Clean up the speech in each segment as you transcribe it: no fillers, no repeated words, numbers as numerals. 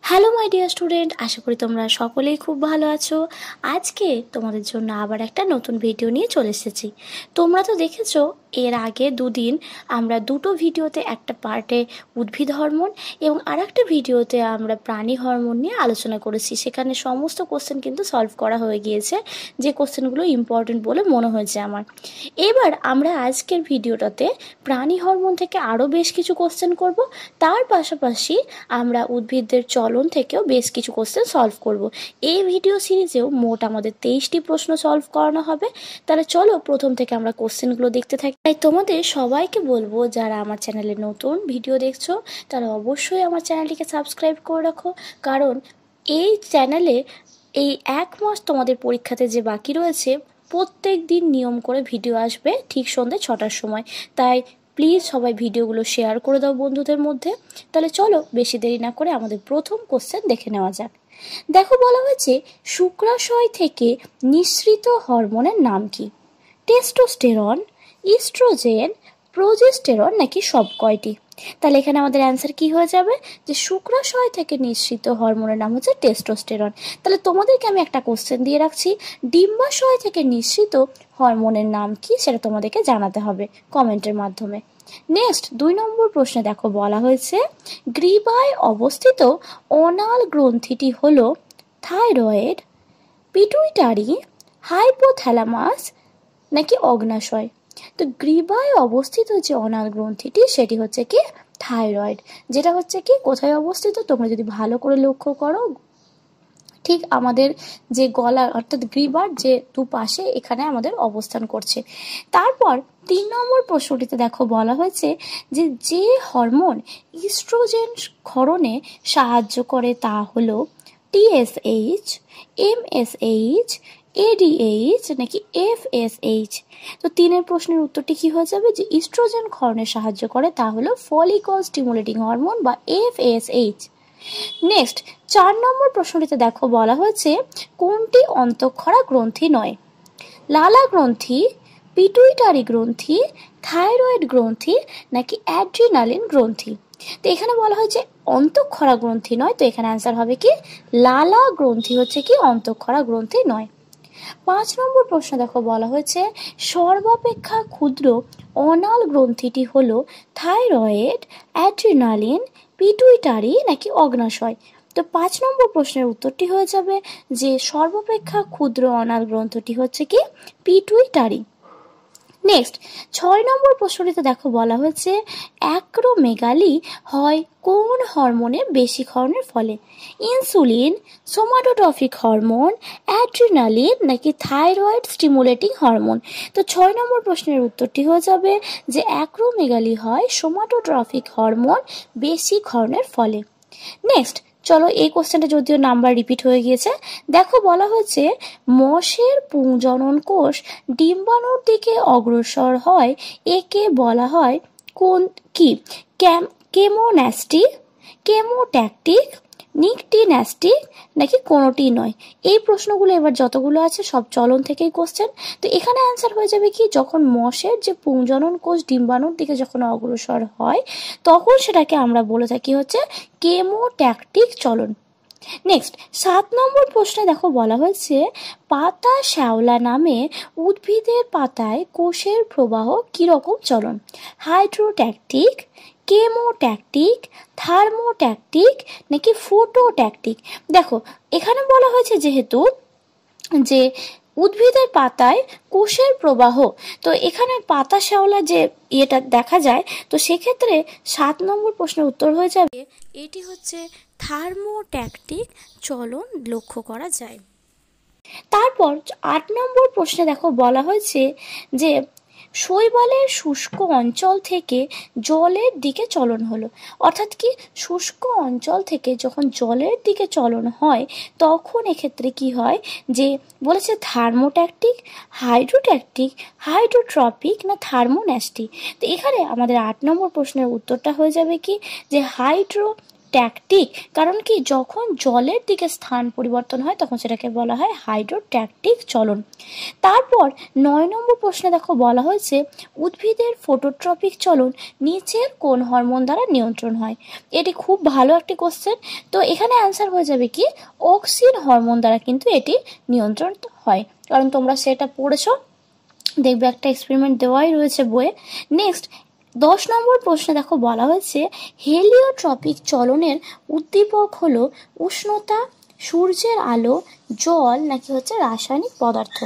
Hello my dear student, আশা করি তোমরা সকলেই খুব ভালো আছো। আজকে তোমাদের জন্য আবার একটা নতুন ভিডিও নিয়ে চলে এসেছি। তোমরা তো দেখেছো এর আগে দুদিন আমরা দুটো ভিডিওতে, একটা পার্টে উদ্ভিদ হরমোন এবং আর একটা ভিডিওতে আমরা প্রাণী হরমোন নিয়ে আলোচনা করেছি। সেখানে সমস্ত কোশ্চেন কিন্তু সলভ করা হয়ে গিয়েছে, যে কোশ্চেনগুলো ইম্পর্টেন্ট বলে মনে হয়েছে আমার। এবার আমরা আজকের ভিডিওটাতে প্রাণী হরমোন থেকে আরও বেশ কিছু কোশ্চেন করব। তার পাশাপাশি আমরা উদ্ভিদদের চলন থেকেও বেশ কিছু কোশ্চেন সলভ করব। এই ভিডিও সিরিজেও মোট আমাদের 23টি প্রশ্ন সলভ করানো হবে। তাহলে চলো প্রথম থেকে আমরা কোশ্চেনগুলো দেখতে থাকি। তাই তোমাদের সবাইকে বলবো, যারা আমার চ্যানেলে নতুন ভিডিও দেখছো তারা অবশ্যই আমার চ্যানেলটিকে সাবস্ক্রাইব করে রাখো, কারণ এই চ্যানেলে এই এক মাস তোমাদের পরীক্ষাতে যে বাকি রয়েছে, প্রত্যেক দিন নিয়ম করে ভিডিও আসবে ঠিক সন্ধ্যে 6টার সময়। তাই প্লিজ সবাই ভিডিওগুলো শেয়ার করে দাও বন্ধুদের মধ্যে। তাহলে চলো বেশি দেরি না করে আমাদের প্রথম কোশ্চেন দেখে নেওয়া যাক। দেখো, বলা হয়েছে শুক্রাশয় থেকে নিঃসৃত হরমোনের নাম কি? টেস্টোস্টেরন, ইস্ট্রোজেন, প্রোজেস্টেরন নাকি সব কয়টি? তাহলে এখানে আমাদের অ্যান্সার কি হয়ে যাবে, যে শুক্রাশয় থেকে নিঃসৃত হরমোনের নাম হচ্ছে টেস্টোস্টেরন। তাহলে তোমাদেরকে আমি একটা কোশ্চেন দিয়ে রাখছি, ডিম্বাশয় থেকে নিঃসৃত হরমোনের নাম কি সেটা তোমাদেরকে জানাতে হবে কমেন্টের মাধ্যমে। নেক্সট 2 নম্বর প্রশ্নে দেখো বলা হয়েছে গ্রীবায় অবস্থিত অনাল গ্রন্থিটি হলো থাইরয়েড, পিটুইটারি, হাইপোথ্যালামাস নাকি অগ্নাশয়? তো গ্রীবায় অবস্থিত যে অনাল গ্রন্থিটি সেটি হচ্ছে কি থাইরয়েড, যেটা হচ্ছে কি কোথায় অবস্থিত তোমরা যদি ভালো করে লক্ষ্য করো, ঠিক আমাদের যে গলা অর্থাৎ গ্রীবার যে দুপাশে এখানে আমাদের অবস্থান করছে। তারপর 3 নম্বর প্রশ্নটিতে দেখো বলা হয়েছে যে যে হরমোন ইস্ট্রোজেন ক্ষরণে সাহায্য করে তা হলো টিএসএইচ, এমএসএইচ, এডিএইচ নাকি এফএসএইচ? তো 3 প্রশ্নের উত্তরটি কি হয়ে যাবে, যে ইস্ট্রোজেন ক্ষরণে সাহায্য করে তা হলো ফলিকল স্টিমুলেটিং হরমোন বা এফএসএইচ। নেক্সট 4 নম্বর প্রশ্নটিতে দেখো বলা হয়েছে কোনটি অন্তঃক্ষরা গ্রন্থি নয়? লালা গ্রন্থি, পিটুইটারি গ্রন্থি, থাইরয়েড গ্রন্থি নাকি অ্যাড্রিনালিন গ্রন্থি? তো এখানে বলা হয়েছে অন্তঃক্ষরা গ্রন্থি নয়, তো এখানে অ্যান্সার হবে কি লালা গ্রন্থি হচ্ছে কি অন্তঃক্ষরা গ্রন্থি নয়। 5 নম্বর প্রশ্ন দেখো বলা হয়েছে সর্বাপেক্ষা ক্ষুদ্র অনাল গ্রন্থিটি হলো থাইরয়েড, অ্যাড্রিনালিন, পিটুইটারি নাকি অগ্নাশয়? তো 5 নম্বর প্রশ্নের উত্তরটি হয়ে যাবে যে সর্বাপেক্ষা ক্ষুদ্র অনাল গ্রন্থটি হচ্ছে কি পিটুইটারি। নেক্সট 6 নম্বর প্রশ্নটিতে দেখো বলা হয়েছে অ্যাক্রোমেগালি হয় কোন হরমোনের বেশি ক্ষরণের ফলে? ইনসুলিন, সোমাটোট্রফিক হরমোন, অ্যাড্রিনালিন নাকি থাইরয়েড স্টিমুলেটিং হরমোন? তো 6 নম্বর প্রশ্নের উত্তরটি হয়ে যাবে যে অ্যাক্রোমেগালি হয় সোমাটোট্রফিক হরমোন বেশি ক্ষরণের ফলে। নেক্সট চলো, এই কোশ্চেনটা যদিও নাম্বার রিপিট হয়ে গিয়েছে। দেখো বলা হয়েছে মশের পুংজনন কোষ ডিম্বাণুর দিকে অগ্রসর হয়, একে বলা হয় কোন কি? কেমোন্যাস্টি, কেমোট্যাকটিক, নিকটিন্যাস্টিক নাকি কোনোটি নয়? এই প্রশ্নগুলো এবার যতগুলো আছে সব চলন থেকেই কোশ্চেন। তো এখানে অ্যান্সার হয়ে যাবে কি, যখন মশের যে পুংজনন কোষ ডিম্বাণুর দিকে যখন অগ্রসর হয় তখন সেটাকে আমরা বলে থাকি হচ্ছে কেমোট্যাকটিক চলন। নেক্সট 7 নম্বর প্রশ্নে দেখো বলা হয়েছে পাতা শ্যাওলা নামে উদ্ভিদের পাতায় কোষের প্রবাহ কিরকম চলন? হাইড্রোট্যাকটিক, কেমোট্যাকটিক, থার্মোট্যাকটিক নাকি ফোটোট্যাকটিক? দেখো এখানে বলা হয়েছে যেহেতু যে উদ্ভিদের পাতায় কোষের প্রবাহ, তো এখানে পাতা শ্যাওলা যে এটা দেখা যায়, তো সেক্ষেত্রে 7 নম্বর প্রশ্নের উত্তর হয়ে যাবে এটি হচ্ছে থার্মোট্যাকটিক চলন লক্ষ্য করা যায়। তারপর 8 নম্বর প্রশ্নে দেখো বলা হয়েছে যে শৈবালের শুষ্ক অঞ্চল থেকে জলের দিকে চলন হলো, অর্থাৎ কি শুষ্ক অঞ্চল থেকে যখন জলের দিকে চলন হয় তখন এক্ষেত্রে কি হয়, যে বলেছে থার্মোট্যাকটিক, হাইড্রোট্যাকটিক, হাইড্রোট্রপিক না থার্মোন্যাস্টি? তো এখানে আমাদের 8 নম্বর প্রশ্নের উত্তরটা হয়ে যাবে কি, যে ট্যাকটিক, কারণ কি যখন জলের দিকে স্থান পরিবর্তন হয় তখন সেটাকে বলা হয় হাইড্রোট্যাকটিক চলন। তারপর 9 নম্বর প্রশ্নে দেখো বলা হয়েছে উদ্ভিদের ফটোট্রপিক চলন নিচের কোন হরমোন দ্বারা নিয়ন্ত্রণ হয়। এটি খুব ভালো একটি কোশ্চেন। তো এখানে অ্যান্সার হয়ে যাবে কি অক্সিন হরমোন দ্বারা কিন্তু এটি নিয়ন্ত্রণ হয়, কারণ তোমরা সেটা পড়েছো, দেখবে একটা এক্সপেরিমেন্ট দেওয়াই রয়েছে বইয়ে। নেক্সট 10 নম্বর প্রশ্নে দেখো বলা হয়েছে হেলিওট্রপিক চলনের উদ্দীপক হলো উষ্ণতা, সূর্যের আলো, জল নাকি হচ্ছে রাসায়নিক পদার্থ।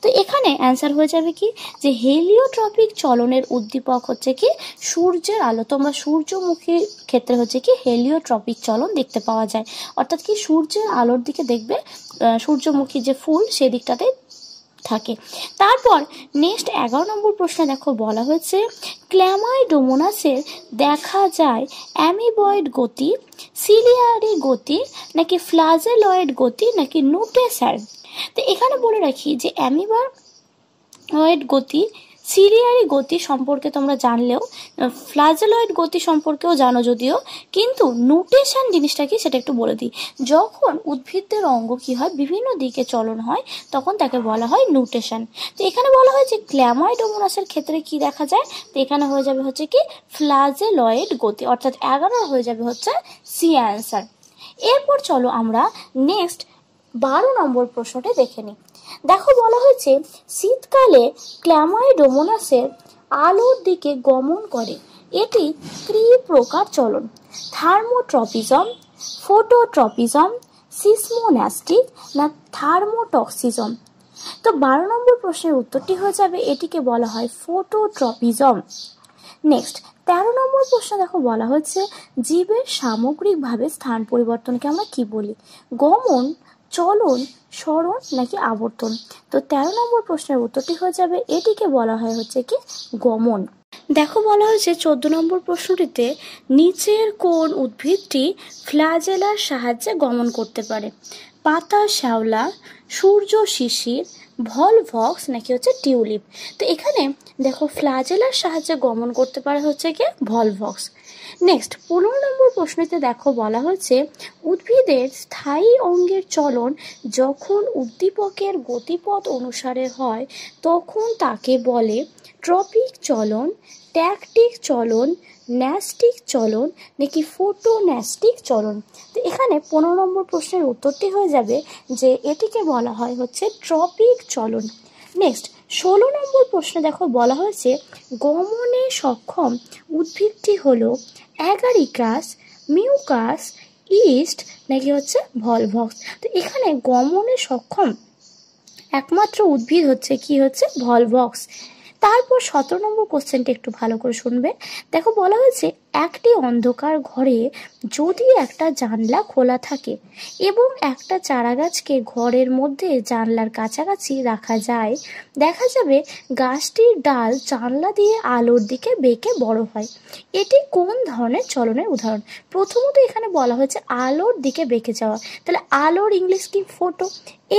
তো এখানে অ্যান্সার হয়ে যাবে কি যে হেলিওট্রপিক চলনের উদ্দীপক হচ্ছে কি সূর্যের আলো। তোমরা সূর্যমুখী ক্ষেত্রে হচ্ছে কি হেলিওট্রপিক চলন দেখতে পাওয়া যায়, অর্থাৎ কি সূর্যের আলোর দিকে দেখবে সূর্যমুখী যে ফুল সেদিকটাতে থাকে। তারপর নেক্সট 11 নম্বর প্রশ্নে দেখো বলা হয়েছে ক্ল্যামাইডোমোনাসের দেখা যায় অ্যামিবয়েড গতি, সিলিয়ারি গতি নাকি ফ্লাজেলয়েড গতি নাকি নুটেশন। তো এখানে বলে রাখি যে অ্যামিবয়েড গতি, সিলিয়ারি গতি সম্পর্কে তোমরা জানলেও ফ্লাজেলয়েড গতি সম্পর্কেও জানো যদিও, কিন্তু নুটেশন জিনিসটা কি সেটা একটু বলে দিই। যখন উদ্ভিদের অঙ্গ কি হয় বিভিন্ন দিকে চলন হয় তখন তাকে বলা হয় নুটেশন। তো এখানে বলা হয় যে ক্ল্যামাইডোমোনাসের ক্ষেত্রে কি দেখা যায়, তো এখানে হয়ে যাবে হচ্ছে কি ফ্লাজেলয়েড গতি, অর্থাৎ 11 হয়ে যাবে হচ্ছে সি অ্যান্সার। এরপর চলো আমরা নেক্সট 12 নম্বর প্রশ্নটি দেখে নিই। দেখো বলা হয়েছে শীতকালে ক্ল্যামাইডোমোনাসের আলোর দিকে গমন করে, এটি কি প্রকার চলন? থার্মোট্রপিজম, ফোটোট্রপিজম, সিসমোন্যাস্টিক না থার্মোটক্সিজম। তো 12 নম্বর প্রশ্নের উত্তরটি হয়ে যাবে এটিকে বলা হয় ফোটোট্রপিজম। নেক্সট 13 নম্বর প্রশ্ন দেখো বলা হচ্ছে জীবের সামগ্রিকভাবে স্থান পরিবর্তনকে আমরা কি বলি? গমন, চলন, সরণ নাকি আবর্তন। তো 13 নম্বর প্রশ্নের উত্তরটি হয়ে যাবে এটিকে বলা হয় হচ্ছে কি গমন। দেখো বলা হয়েছে 14 নম্বর প্রশ্নটিতে নিচের কোন উদ্ভিদটি ফ্ল্যাজেলার সাহায্যে গমন করতে পারে? পাতা শ্যাওলা, সূর্য শিশির, ভলভক্স নাকি হচ্ছে টিউলিপ। তো এখানে দেখো ফ্ল্যাজেলার সাহায্যে গমন করতে পারে হচ্ছে কি ভলভক্স। নেক্সট 15 নম্বর প্রশ্নতে দেখো বলা হচ্ছে উদ্ভিদের স্থায়ী অঙ্গের চলন যখন উদ্দীপকের গতিপথ অনুসারে হয় তখন তাকে বলে ট্রপিক চলন, ট্যাকটিক চলন, ন্যাস্টিক চলন নাকি ফোটোন্যাস্টিক চলন। তো এখানে 15 নম্বর প্রশ্নের উত্তরটি হয়ে যাবে যে এটিকে বলা হয় হচ্ছে ট্রপিক চলন। নেক্সট 16 নম্বর প্রশ্নে দেখো বলা হয়েছে গমনে সক্ষম উদ্ভিদটি হলো অ্যাগারিকাস, মিউকাস, ইস্ট নাকি হচ্ছে ভলভক্স। তো এখানে গমনে সক্ষম একমাত্র উদ্ভিদ হচ্ছে কি হচ্ছে ভলভক্স। তারপর 17 নম্বর কোশ্চেনটি একটু ভালো করে শুনবে। দেখো বলা হয়েছে একটি অন্ধকার ঘরে যদি একটা জানলা খোলা থাকে এবং একটা চারাগাছকে ঘরের মধ্যে জানলার কাছাকাছি রাখা যায়, দেখা যাবে গাছটির ডাল জানলা দিয়ে আলোর দিকে বেঁকে বড় হয়। এটি কোন ধরনের চলনের উদাহরণ? প্রথমত এখানে বলা হয়েছে আলোর দিকে বেঁকে যাওয়া, তাহলে আলোর ইংলিশ কি ফোটো।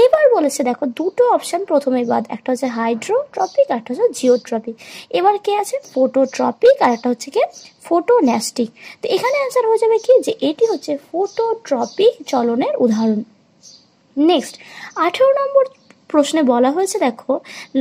এবার বলেছে দেখো দুটো অপশন প্রথমেই বাদ, একটা হচ্ছে হাইড্রোট্রপিক আর একটা হচ্ছে জিওট্রপিক। এবার কে আছে ফোটোট্রপিক আর একটা হচ্ছে কি ফোটোন্যাস্টিক। তো এখানে অ্যান্সার হয়ে যাবে কি যে এটি হচ্ছে ফোটোট্রপিক চলনের উদাহরণ। নেক্সট 18 নম্বর প্রশ্নে বলা হয়েছে দেখো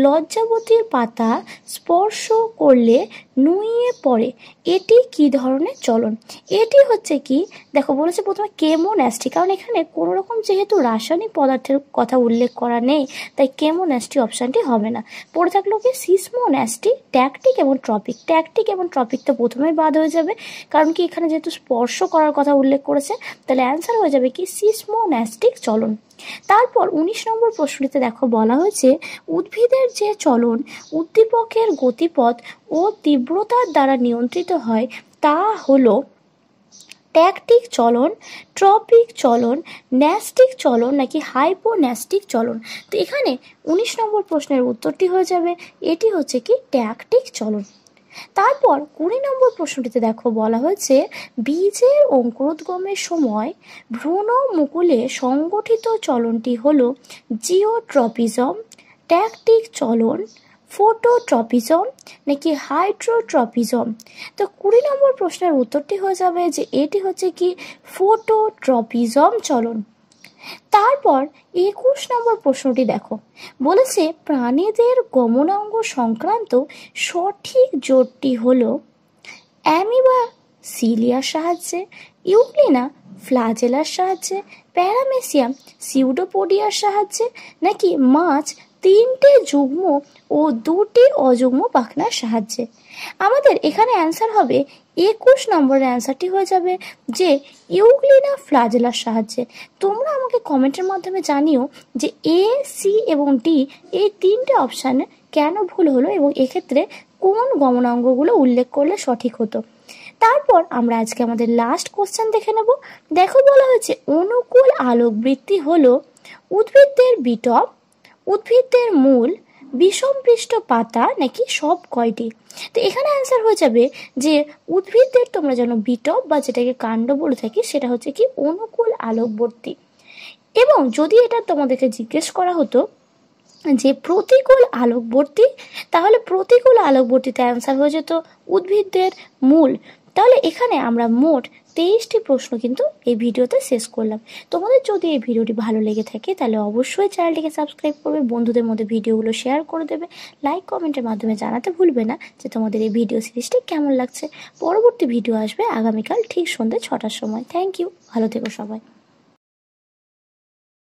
লজ্জাবতীর পাতা স্পর্শ করলে নুয়ে পড়ে, এটি কি ধরনের চলন? এটি হচ্ছে কি দেখো বলেছে প্রথমে কেমোন্যাস্টি, কারণ এখানে কোনো রকম যেহেতু রাসায়নিক পদার্থের কথা উল্লেখ করা নেই তাই কেমোন্যাস্টি অপশানটি হবে না। পড়ে থাকলো কি সিসমোন্যাস্টি, ট্যাকটিক এবং ট্রপিক। ট্যাকটিক এবং ট্রপিক তো প্রথমেই বাদ হয়ে যাবে, কারণ কি এখানে যেহেতু স্পর্শ করার কথা উল্লেখ করেছে তাহলে অ্যান্সার হয়ে যাবে কি সিসমোন্যাস্টিক চলন। তারপর 19 নম্বর প্রশ্নটিতে দেখো বলা হয়েছে উদ্ভিদের যে চলন উদ্দীপকের গতিপথ ও তীব্রতার দ্বারা নিয়ন্ত্রিত হয় তা হলো ট্যাকটিক চলন, ট্রপিক চলন, ন্যাস্টিক চলন নাকি হাইপোন্যাস্টিক চলন। তো এখানে 19 নম্বর প্রশ্নের উত্তরটি হয়ে যাবে এটি হচ্ছে কি ট্যাকটিক চলন। তারপর 20 নম্বর প্রশ্নটিতে দেখো বলা হয়েছে বীজের অঙ্কুরোদ্গমের সময় ভ্রূণ মুকুলে সংগঠিত চলনটি হলো জিওট্রপিজম, ট্যাকটিক চলন, ফটোট্রপিজম নাকি হাইড্রোট্রপিজম? তো 20 নম্বর প্রশ্নের উত্তরটি হয়ে যাবে যে এটি হচ্ছে কি ফটোট্রপিজম চলন। তারপর 21 নম্বর প্রশ্নটি দেখো, বলেছে প্রাণীদের গমনাঙ্গ সংক্রান্ত সঠিক জোটটি হলো অ্যামিবা সিলিয়ার সাহায্যে, ইউগ্লিনা ফ্লাজেলার সাহায্যে, প্যারামেসিয়াম সিউডোপোডিয়ার সাহায্যে, নাকি মাছ 3টে যুগ্ম ও 2টি অযুগ্ম পাখনার সাহায্যে। আমাদের এখানে অ্যান্সার হবে 21 নম্বরের অ্যান্সারটি হয়ে যাবে যে ইউগ্লিনা ফ্লাজেলার সাহায্যে। তোমরা আমাকে কমেন্টের মাধ্যমে জানিও যে এ, সি এবং ডি এই 3টে অপশানে কেন ভুল হলো এবং এক্ষেত্রে কোন গমনাঙ্গগুলো উল্লেখ করলে সঠিক হতো। তারপর আমরা আজকে আমাদের লাস্ট কোশ্চেন দেখে নেব। দেখো বলা হয়েছে অনুকূল আলোকবৃত্তি হলো উদ্ভিদের বিটপ, উদ্ভিদের মূল, বিষমপৃষ্ঠ পাতা নাকি সব কয়টি? তো এখানে অ্যান্সার হয়ে যাবে যে উদ্ভিদের তোমরা যেন বিটপ বা যেটাকে কাণ্ড বলে থাকি সেটা হচ্ছে কি অনুকূল আলোকবর্তী। এবং যদি এটা তোমাদেরকে জিজ্ঞেস করা হতো যে প্রতিকূল আলোকবর্তী, তাহলে প্রতিকূল আলোকবর্তীতে অ্যান্সার হয়ে যেত উদ্ভিদের মূল। তাহলে এখানে আমরা মোট 23টি প্রশ্ন কিন্তু এই ভিডিওতে শেষ করলাম। তোমাদের যদি এই ভিডিওটি ভালো লেগে থাকে তাহলে অবশ্যই চ্যানেলটিকে সাবস্ক্রাইব করবে, বন্ধুদের মধ্যে ভিডিওগুলো শেয়ার করে দেবে, লাইক কমেন্টের মাধ্যমে জানাতে ভুলবে না যে তোমাদের এই ভিডিও সিরিজটি কেমন লাগছে। পরবর্তী ভিডিও আসবে আগামীকাল ঠিক সন্ধ্যে 6টার সময়। থ্যাংক ইউ, ভালো থেকো সবাই।